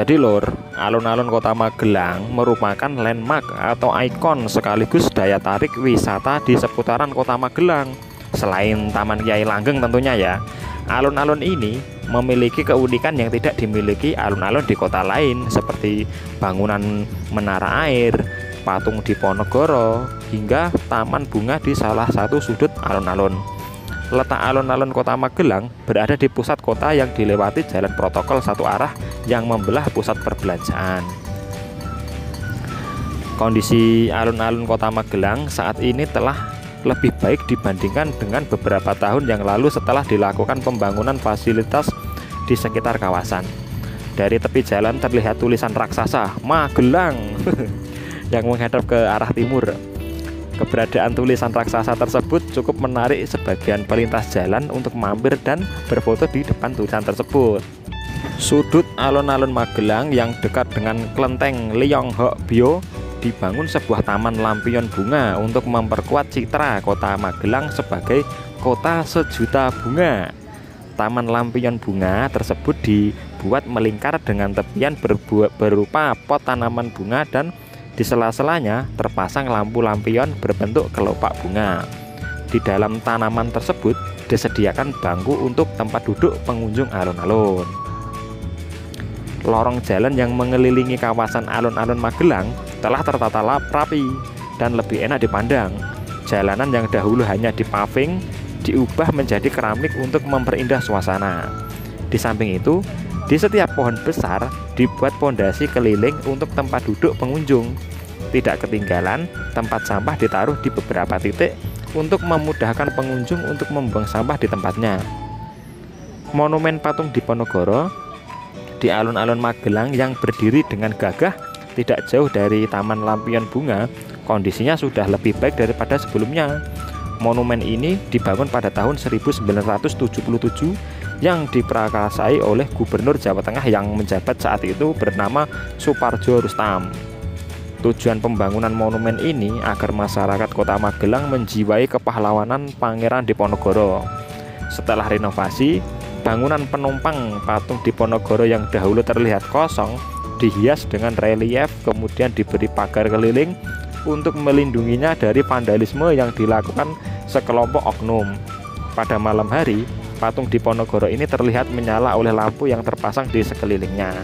Jadi lur, alun-alun Kota Magelang merupakan landmark atau ikon sekaligus daya tarik wisata di seputaran Kota Magelang. Selain Taman Kyai Langgeng tentunya ya, alun-alun ini memiliki keunikan yang tidak dimiliki alun-alun di kota lain seperti bangunan menara air, patung Diponegoro, hingga taman bunga di salah satu sudut alun-alun. Letak alun-alun Kota Magelang berada di pusat kota yang dilewati jalan protokol satu arah yang membelah pusat perbelanjaan. Kondisi alun-alun Kota Magelang saat ini telah lebih baik dibandingkan dengan beberapa tahun yang lalu setelah dilakukan pembangunan fasilitas di sekitar kawasan. Dari tepi jalan terlihat tulisan raksasa Magelang yang menghadap ke arah timur. Keberadaan tulisan raksasa tersebut cukup menarik sebagian pelintas jalan untuk mampir dan berfoto di depan tulisan tersebut. Sudut alun-alun Magelang yang dekat dengan Klenteng Leonghok-byo dibangun sebuah taman lampion bunga untuk memperkuat citra Kota Magelang sebagai kota sejuta bunga. Taman lampion bunga tersebut dibuat melingkar dengan tepian berupa pot tanaman bunga dan di sela-selanya terpasang lampu lampion berbentuk kelopak bunga. Di dalam tanaman tersebut disediakan bangku untuk tempat duduk pengunjung alun-alun. Lorong jalan yang mengelilingi kawasan alun-alun Magelang telah tertata rapi dan lebih enak dipandang. Jalanan yang dahulu hanya dipaving diubah menjadi keramik untuk memperindah suasana. Di samping itu, di setiap pohon besar dibuat pondasi keliling untuk tempat duduk pengunjung. Tidak ketinggalan, tempat sampah ditaruh di beberapa titik untuk memudahkan pengunjung untuk membuang sampah di tempatnya. Monumen patung Diponegoro di alun-alun Magelang yang berdiri dengan gagah tidak jauh dari Taman Lampion Bunga, kondisinya sudah lebih baik daripada sebelumnya. Monumen ini dibangun pada tahun 1977 yang diprakarsai oleh Gubernur Jawa Tengah yang menjabat saat itu bernama Soepardjo Rustam. Tujuan pembangunan monumen ini agar masyarakat Kota Magelang menjiwai kepahlawanan Pangeran Diponegoro. Setelah renovasi, bangunan penumpang patung Diponegoro yang dahulu terlihat kosong dihias dengan relief, kemudian diberi pagar keliling untuk melindunginya dari vandalisme yang dilakukan sekelompok oknum. Pada malam hari, patung Diponegoro ini terlihat menyala oleh lampu yang terpasang di sekelilingnya.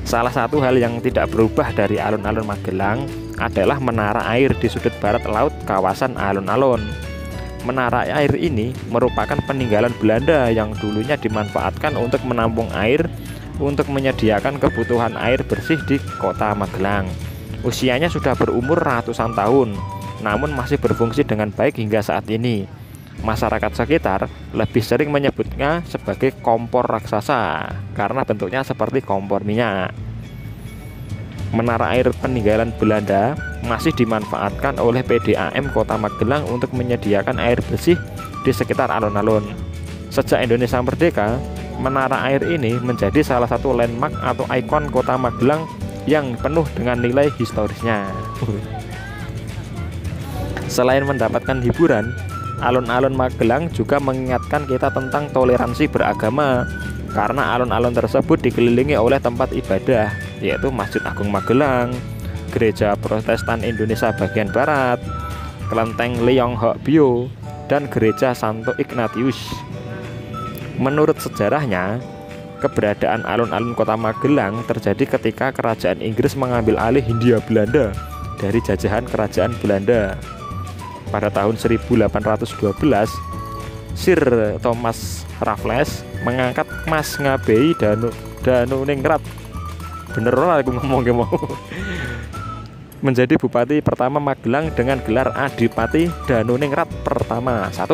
Salah satu hal yang tidak berubah dari alun-alun Magelang adalah menara air di sudut barat laut kawasan alun-alun. Menara air ini merupakan peninggalan Belanda yang dulunya dimanfaatkan untuk menampung air untuk menyediakan kebutuhan air bersih di Kota Magelang. Usianya sudah berumur ratusan tahun, namun masih berfungsi dengan baik hingga saat ini. Masyarakat sekitar lebih sering menyebutnya sebagai kompor raksasa karena bentuknya seperti kompor minyak. Menara air peninggalan Belanda masih dimanfaatkan oleh PDAM Kota Magelang untuk menyediakan air bersih di sekitar alun-alun. Sejak Indonesia merdeka, menara air ini menjadi salah satu landmark atau ikon Kota Magelang yang penuh dengan nilai historisnya. Selain mendapatkan hiburan, alun-alun Magelang juga mengingatkan kita tentang toleransi beragama karena alun-alun tersebut dikelilingi oleh tempat ibadah, yaitu Masjid Agung Magelang, Gereja Protestan Indonesia bagian Barat, Klenteng Leonghok-byo, dan Gereja Santo Ignatius. Menurut sejarahnya, keberadaan alun-alun Kota Magelang terjadi ketika Kerajaan Inggris mengambil alih Hindia Belanda dari jajahan Kerajaan Belanda. Pada tahun 1812, Sir Thomas Raffles mengangkat Mas Ngabei Danuningrat, bener lah aku ngomong mau, menjadi Bupati pertama Magelang dengan gelar Adipati Danuningrat pertama 1.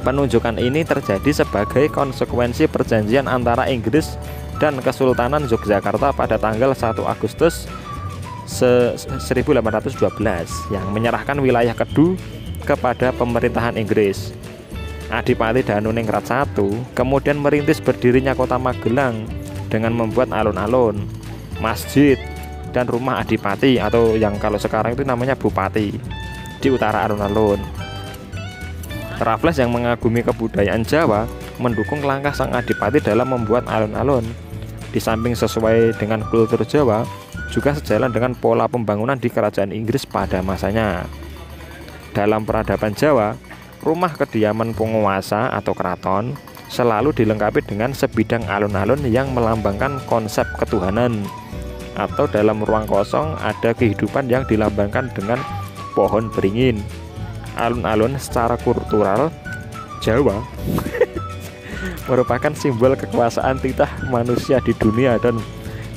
Penunjukan ini terjadi sebagai konsekuensi perjanjian antara Inggris dan Kesultanan Yogyakarta pada tanggal 1 Agustus 1812 yang menyerahkan wilayah Kedu kepada pemerintahan Inggris. Adipati Danuningrat I kemudian merintis berdirinya Kota Magelang dengan membuat alun-alun, masjid, dan rumah Adipati atau yang kalau sekarang itu namanya Bupati di utara alun-alun. Raffles yang mengagumi kebudayaan Jawa mendukung langkah sang Adipati dalam membuat alun-alun. Di samping sesuai dengan kultur Jawa, juga sejalan dengan pola pembangunan di kerajaan Inggris pada masanya. Dalam peradaban Jawa, rumah kediaman penguasa atau keraton selalu dilengkapi dengan sebidang alun-alun yang melambangkan konsep ketuhanan, atau dalam ruang kosong ada kehidupan yang dilambangkan dengan pohon beringin. Alun-alun secara kultural Jawa merupakan simbol kekuasaan titah manusia di dunia, dan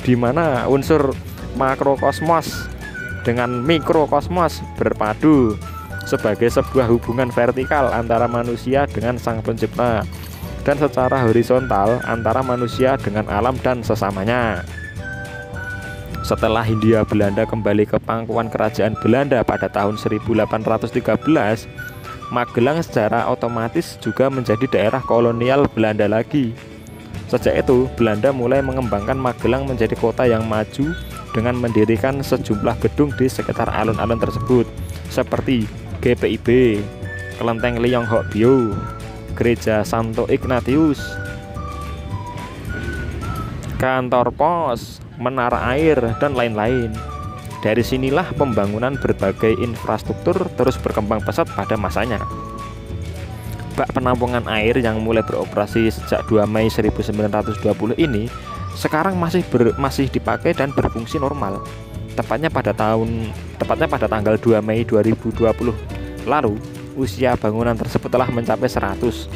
di mana unsur makrokosmos dengan mikrokosmos berpadu sebagai sebuah hubungan vertikal antara manusia dengan sang pencipta, dan secara horizontal antara manusia dengan alam dan sesamanya. Setelah Hindia Belanda kembali ke pangkuan kerajaan Belanda pada tahun 1813, Magelang secara otomatis juga menjadi daerah kolonial Belanda lagi. Sejak itu, Belanda mulai mengembangkan Magelang menjadi kota yang maju dengan mendirikan sejumlah gedung di sekitar alun-alun tersebut, seperti GPIB, Kelenteng Lionghok Bio, Gereja Santo Ignatius, kantor pos, menara air, dan lain-lain. Dari sinilah pembangunan berbagai infrastruktur terus berkembang pesat pada masanya. Bak penampungan air yang mulai beroperasi sejak 2 Mei 1920 ini sekarang masih dipakai dan berfungsi normal. Tepatnya pada tanggal 2 Mei 2020 lalu, usia bangunan tersebut telah mencapai 100.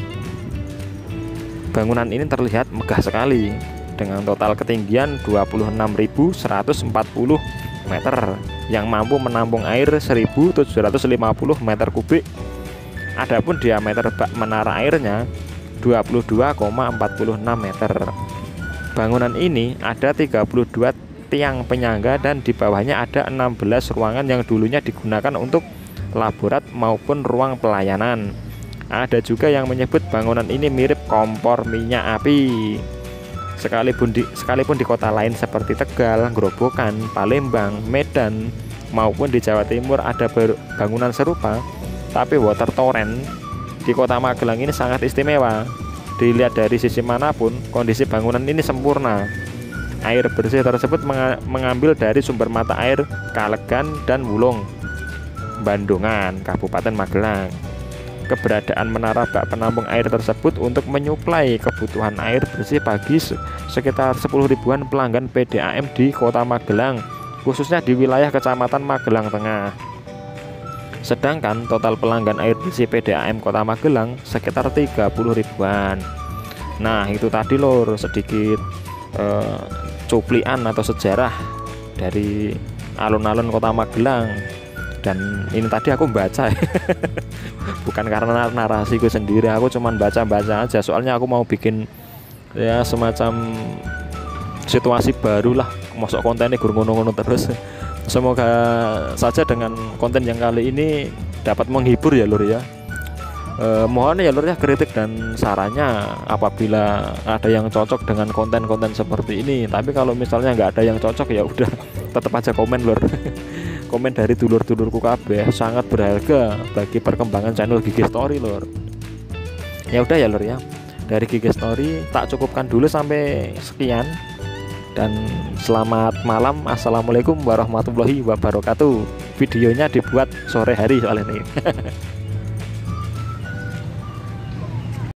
Bangunan ini terlihat megah sekali dengan total ketinggian 26.140 meter yang mampu menampung air 1.750 meter kubik. Adapun diameter bak menara airnya 22,46 meter. Bangunan ini ada 32 tiang penyangga dan di bawahnya ada 16 ruangan yang dulunya digunakan untuk laborat maupun ruang pelayanan. Ada juga yang menyebut bangunan ini mirip kompor minyak api. Sekalipun di kota lain seperti Tegal, Grobogan, Palembang, Medan maupun di Jawa Timur ada bangunan serupa, tapi water torrent di kota Magelang ini sangat istimewa. Dilihat dari sisi manapun, kondisi bangunan ini sempurna. Air bersih tersebut mengambil dari sumber mata air Kalegan dan Wulung, Bandungan, Kabupaten Magelang. Keberadaan menara bak penampung air tersebut untuk menyuplai kebutuhan air bersih bagi sekitar 10 ribuan pelanggan PDAM di kota Magelang, khususnya di wilayah Kecamatan Magelang Tengah. Sedangkan total pelanggan air bersih PDAM kota Magelang sekitar 30 ribuan. Nah, itu tadi lor sedikit cuplian atau sejarah dari alun-alun kota Magelang. Dan ini tadi aku baca bukan karena narasiku sendiri, aku cuman baca-baca aja, soalnya aku mau bikin ya semacam situasi baru lah, masuk kontennya ngono-ngono terus. Semoga saja dengan konten yang kali ini dapat menghibur ya lur ya. Mohon ya lur ya kritik dan sarannya apabila ada yang cocok dengan konten-konten seperti ini. Tapi kalau misalnya nggak ada yang cocok ya udah tetap aja komen lur. Komen dari dulur-dulurku kabeh sangat berharga bagi perkembangan channel Gigi Story lur. Ya udah ya lur ya. Dari Gigi Story tak cukupkan dulu sampai sekian. Dan selamat malam. Assalamualaikum warahmatullahi wabarakatuh. Videonya dibuat sore hari soalnya nih.